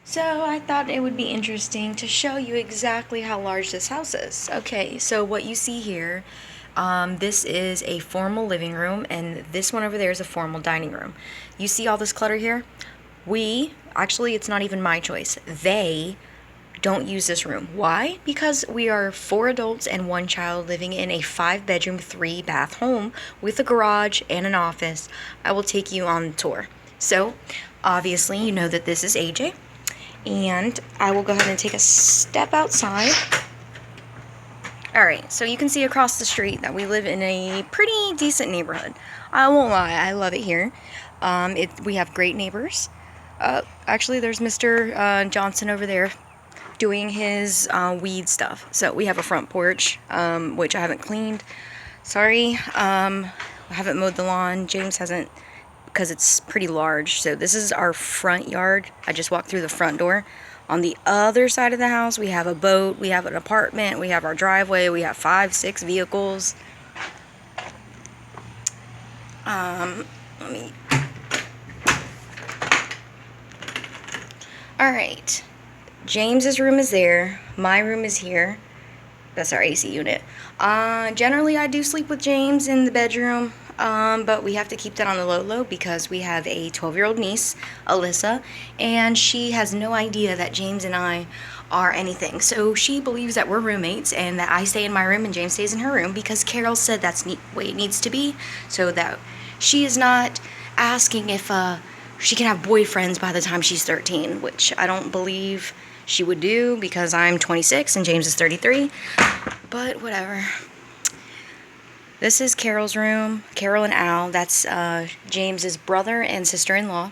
So I thought it would be interesting to show you exactly how large this house is. Okay, so what you see here, this is a formal living room, and this one over there is a formal dining room. You see all this clutter here? Actually, it's not even my choice. They don't use this room. Why? Because we are 4 adults and 1 child living in a 5 bedroom, 3 bath home with a garage and an office. I will take you on the tour. So, obviously, you know that this is AJ. And I will go ahead and take a step outside. Alright, so you can see across the street that we live in a pretty decent neighborhood. I won't lie, I love it here. We have great neighbors. Actually, there's Mr. Johnson over there doing his weed stuff. So we have a front porch, which I haven't cleaned. Sorry, I haven't mowed the lawn. James hasn't, because it's pretty large. So this is our front yard. I just walked through the front door. On the other side of the house, we have a boat, we have an apartment, we have our driveway, we have 5, 6 vehicles. Let me... Alright. James's room is there. My room is here. That's our AC unit. Generally, I do sleep with James in the bedroom, but we have to keep that on the low because we have a 12-year-old niece, Alyssa, and she has no idea that James and I are anything. So she believes that we're roommates and that I stay in my room and James stays in her room because Carol said that's the way it needs to be, so that she is not asking if she can have boyfriends by the time she's 13, which I don't believe she would do because I'm 26 and James is 33, but whatever. This is Carol's room. Carol and Al, that's James's brother and sister-in-law.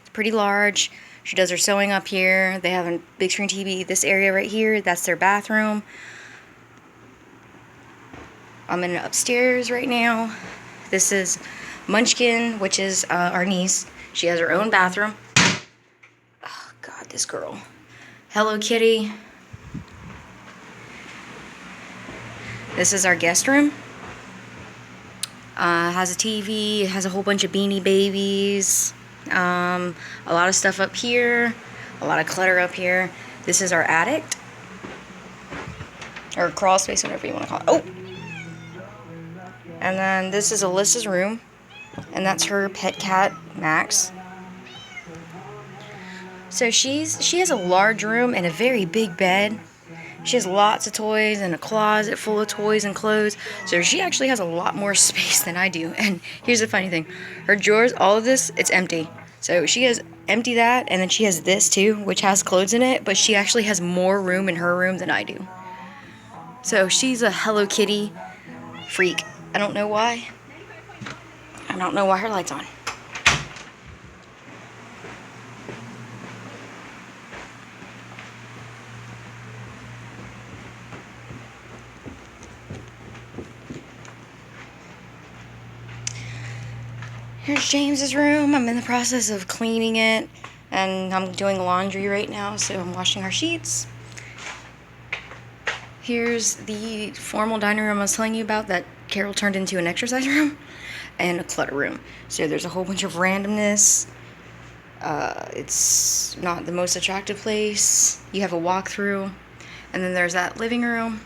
It's pretty large. She does her sewing up here. They have a big screen TV. This area right here, that's their bathroom. I'm in upstairs right now. This is Munchkin, which is our niece. She has her own bathroom. Oh, God, this girl. Hello, Kitty. This is our guest room. Has a TV, has a whole bunch of Beanie Babies, a lot of stuff up here, a lot of clutter up here. This is our attic, or crawl space, whatever you want to call it. Oh! And then this is Alyssa's room, and that's her pet cat, Max. So she has a large room and a very big bed. She has lots of toys and a closet full of toys and clothes. So she actually has a lot more space than I do. And here's the funny thing. Her drawers, all of this, it's empty. So she has empty that, and then she has this too, which has clothes in it. But she actually has more room in her room than I do. So she's a Hello Kitty freak. I don't know why. I don't know why her light's on. Here's James's room. I'm in the process of cleaning it, and I'm doing laundry right now, so I'm washing our sheets. Here's the formal dining room I was telling you about that Carol turned into an exercise room and a clutter room. So there's a whole bunch of randomness. It's not the most attractive place. You have a walkthrough, and then there's that living room.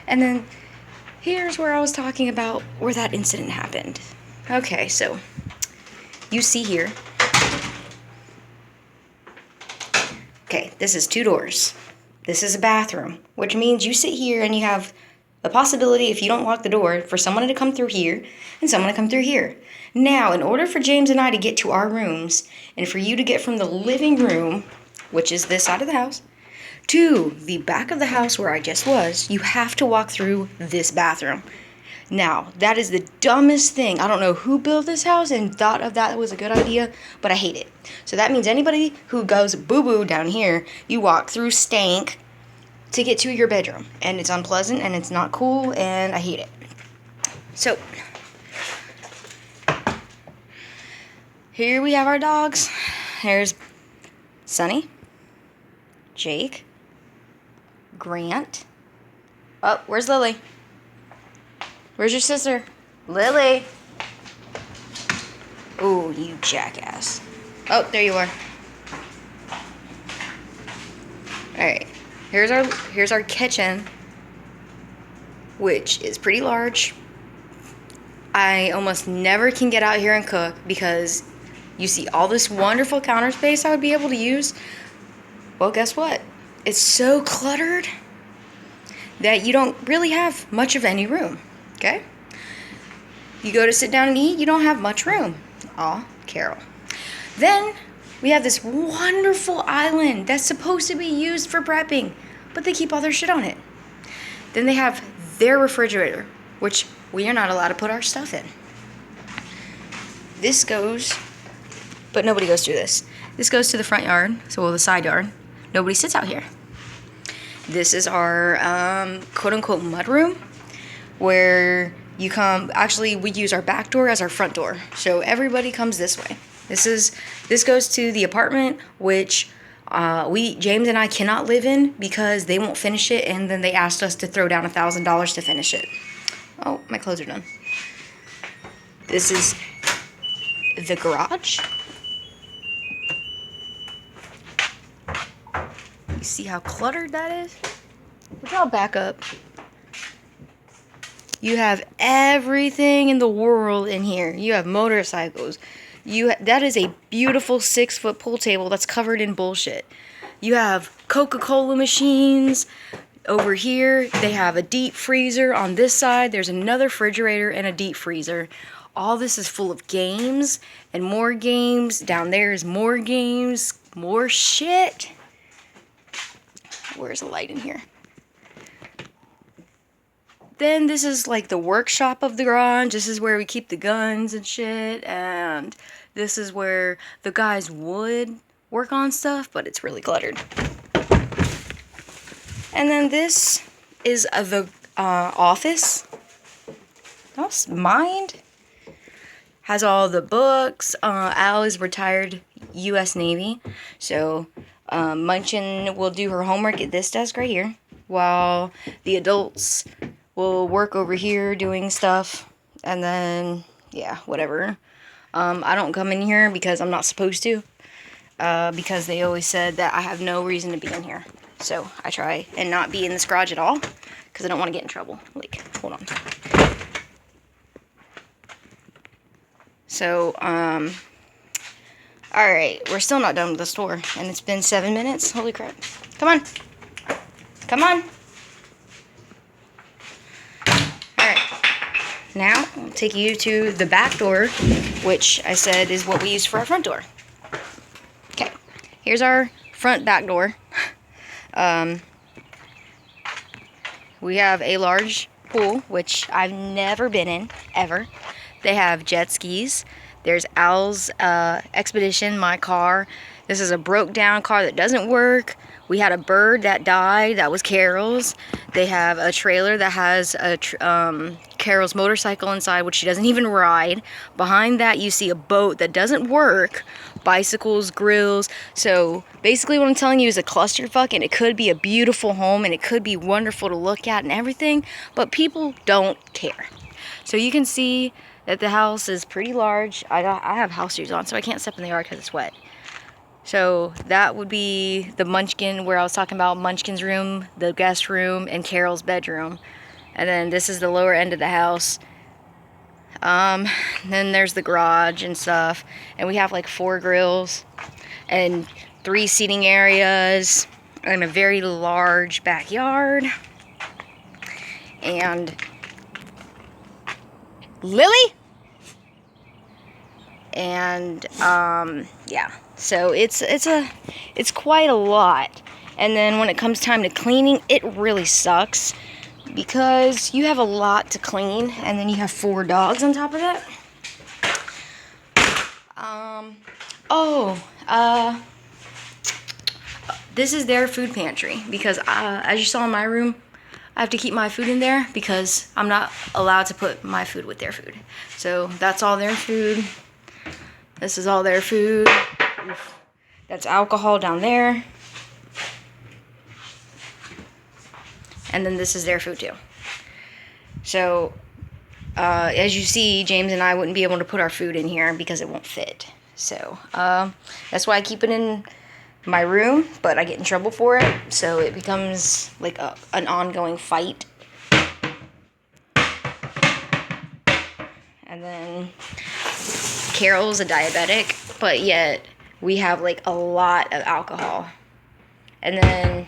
And then here's where I was talking about where that incident happened. Okay, so you see here. Okay, this is 2 doors. This is a bathroom, which means you sit here and you have the possibility, if you don't lock the door, for someone to come through here and someone to come through here. Now, in order for James and I to get to our rooms, and for you to get from the living room, which is this side of the house, to the back of the house where I just was, you have to walk through this bathroom. Now, that is the dumbest thing. I don't know who built this house and thought of that was a good idea, but I hate it. So that means anybody who goes boo-boo down here, you walk through stank to get to your bedroom. And it's unpleasant, and it's not cool, and I hate it. So, here we have our dogs. There's Sunny, Jake, Grant. Oh, where's Lily? Where's your sister? Lily. Ooh, you jackass. Oh, there you are. Alright, here's our kitchen, which is pretty large. I almost never can get out here and cook because you see all this wonderful counter space I would be able to use. Well, guess what? It's so cluttered that you don't really have much of any room, okay? You go to sit down and eat, you don't have much room. Aw, Carol. Then we have this wonderful island that's supposed to be used for prepping, but they keep all their shit on it. Then they have their refrigerator, which we are not allowed to put our stuff in. This goes, but nobody goes through this. This goes to the front yard, the side yard. Nobody sits out here. This is our quote-unquote mudroom, where you come. Actually, we use our back door as our front door, so everybody comes this way. This goes to the apartment, which James and I cannot live in because they won't finish it, and then they asked us to throw down $1,000 to finish it. Oh, my clothes are done. This is the garage. You see how cluttered that is? Which I'll back up. You have everything in the world in here. You have motorcycles. That is a beautiful 6-foot pool table that's covered in bullshit. You have Coca-Cola machines. Over here, they have a deep freezer. On this side, there's another refrigerator and a deep freezer. All this is full of games and more games. Down there is more games, more shit. Where's the light in here? Then this is like the workshop of the garage. This is where we keep the guns and shit. And this is where the guys would work on stuff, but it's really cluttered. And then this is the office. That's mind. Has all the books. Al is retired U.S. Navy. So Munchin will do her homework at this desk right here, while the adults will work over here doing stuff. And then, yeah, whatever. I don't come in here because I'm not supposed to. Because they always said that I have no reason to be in here. So I try and not be in this garage at all because I don't want to get in trouble. Like, hold on. So, alright, we're still not done with the store. And it's been 7 minutes. Holy crap. Come on. Come on. Alright. Now, I'll take you to the back door, which I said is what we use for our front door. Okay. Here's our front back door. We have a large pool, which I've never been in, ever. They have jet skis. There's Al's Expedition, my car. This is a broke down car that doesn't work. We had a bird that died. That was Carol's. They have a trailer that has Carol's motorcycle inside, which she doesn't even ride. Behind that, you see a boat that doesn't work. Bicycles, grills. So basically what I'm telling you is a clusterfuck, and it could be a beautiful home, and it could be wonderful to look at and everything, but people don't care. So you can see that the house is pretty large. I have house shoes on, so I can't step in the yard because it's wet. So that would be the Munchkin, where I was talking about Munchkin's room, the guest room, and Carol's bedroom. And then this is the lower end of the house. Then there's the garage and stuff. And we have like 4 grills and 3 seating areas and a very large backyard. And Lily? And yeah. So it's quite a lot. And then when it comes time to cleaning, it really sucks because you have a lot to clean, and then you have 4 dogs on top of that. This is their food pantry because as you saw in my room, I have to keep my food in there because I'm not allowed to put my food with their food. So that's all their food. This is all their food. That's alcohol down there. And then this is their food too. So, as you see, James and I wouldn't be able to put our food in here because it won't fit. So, that's why I keep it in my room, but I get in trouble for it, so it becomes like an ongoing fight. And then Carol's a diabetic, but yet we have like a lot of alcohol. And then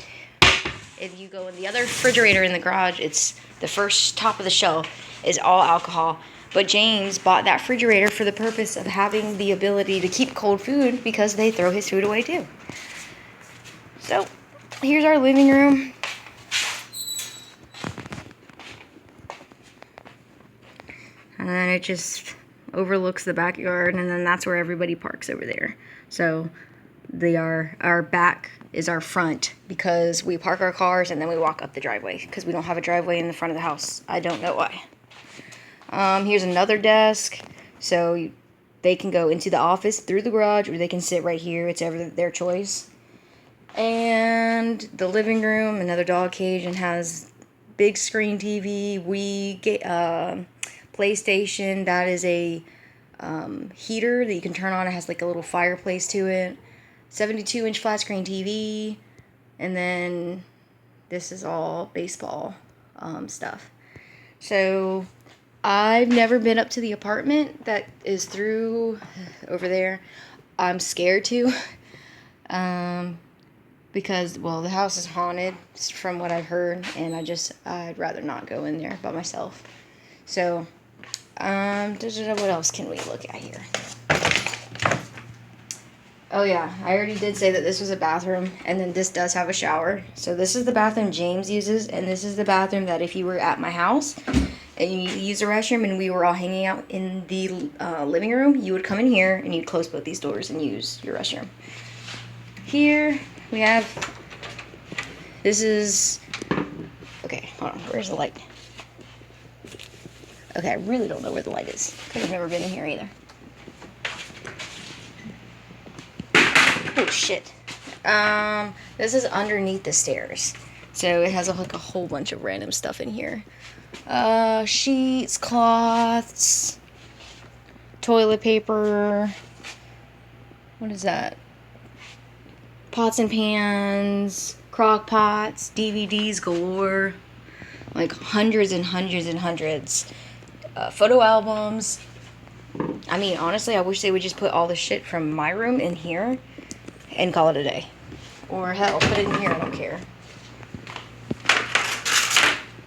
if you go in the other refrigerator in the garage, it's the first top of the shelf is all alcohol. But James bought that refrigerator for the purpose of having the ability to keep cold food because they throw his food away too. So here's our living room. And then it just overlooks the backyard, and then that's where everybody parks over there. So our back is our front because we park our cars and then we walk up the driveway because we don't have a driveway in the front of the house. I don't know why. Here's another desk, so they can go into the office through the garage or they can sit right here. It's their choice. And the living room, another dog cage, and has big screen TV, PlayStation. That is a heater that you can turn on. It has like a little fireplace to it. 72-inch flat screen TV. And then this is all baseball stuff. So I've never been up to the apartment that is through over there. I'm scared to. Because, well, the house is haunted from what I've heard, and I'd rather not go in there by myself. So, what else can we look at here? Oh yeah, I already did say that this was a bathroom, and then this does have a shower. So this is the bathroom James uses, and this is the bathroom that if you were at my house and you use the restroom and we were all hanging out in the living room, you would come in here and you'd close both these doors and use your restroom. Here we have, okay, hold on, where's the light? Okay, I really don't know where the light is because I've never been in here either. Oh shit. This is underneath the stairs. So it has like a whole bunch of random stuff in here. Sheets, cloths, toilet paper. What is that? Pots and pans, crock pots, DVDs galore. Like hundreds and hundreds and hundreds. Photo albums. I mean, honestly, I wish they would just put all the shit from my room in here and call it a day. Or hell, put it in here, I don't care.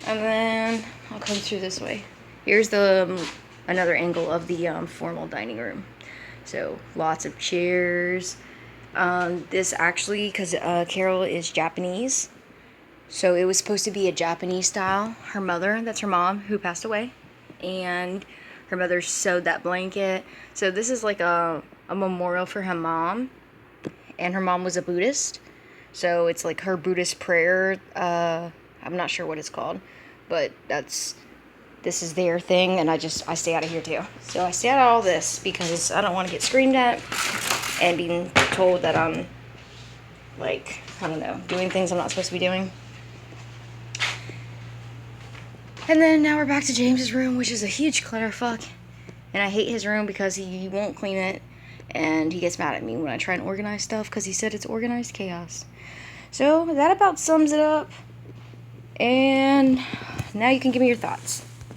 And then I'll come through this way. Here's another angle of the formal dining room. So lots of chairs. This actually, because Carol is Japanese, so it was supposed to be a Japanese style. Her mother, that's her mom, who passed away, and her mother sewed that blanket. So this is like a memorial for her mom. And her mom was a Buddhist, so it's like her Buddhist prayer. I'm not sure what it's called, but this is their thing, and I stay out of here too. So I stay out of all this because I don't want to get screamed at and being told that I'm, like, I don't know, doing things I'm not supposed to be doing. And then now we're back to James's room, which is a huge clutterfuck, and I hate his room because he won't clean it. And he gets mad at me when I try and organize stuff because he said it's organized chaos. So that about sums it up. And now you can give me your thoughts.